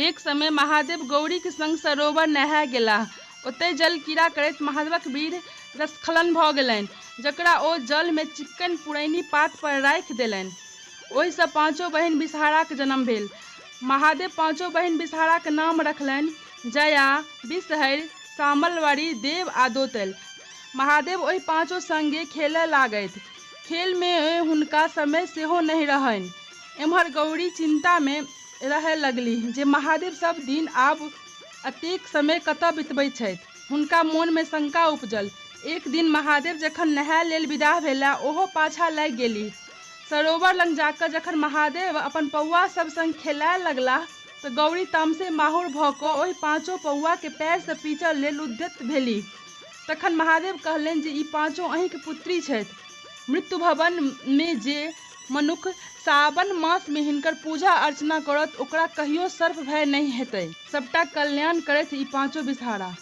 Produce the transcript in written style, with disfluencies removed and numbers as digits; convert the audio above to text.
एक समय महादेव गौरी के संग सरोवर नहाय गेलाह। ओतय जल कीड़ा करैत महादेवक वीर रसस्खलन भऽ गेलनि, जकरा ओ जल में चिक्कन पुरैनी पात पर राखि देलनि। ओहि सँ पाँचों बहिन बिषहाराक जन्म भेल। महादेव पाँचों बहिन बिषहाराक नाम रखलनि जया, बिषहरि, सामलवरी, देव आ दोतल। महादेव ओहि पाँचों संगे खेलय लागथि। खेल में हुनका समय सेहो नहीं रहनि। एम्हर गौरी चिंता में रहय लगलीह जे महादेव सब दिन आब एतेक समय कतऽ बितबैत छथि। हुनका मोन में शंका उपजल। एक दिन महादेव जखन नहाय लेल विदा भेलाह, ओहो पाछा लागि गेलीह। सरोवर लग जाकर जखन महादेव अपन पौआ सब संग खेलाय लगलाह तऽ गौरी तामसे माहुर भऽ कऽ ओहि पाँचों पौआ के पैर से पीचऽ लेल उद्यत भेलीह। तखन महादेव कहलनि जे ई पाँचों अहींके पुत्री छथि। मृत्यु भवन में जे मनुख सावन मास में हिनकर पूजा अर्चना करत ओकरा कहियो सर्प भय नहीं हेतै। सबटा कल्याण करथि ई पाँचों बिषहारा।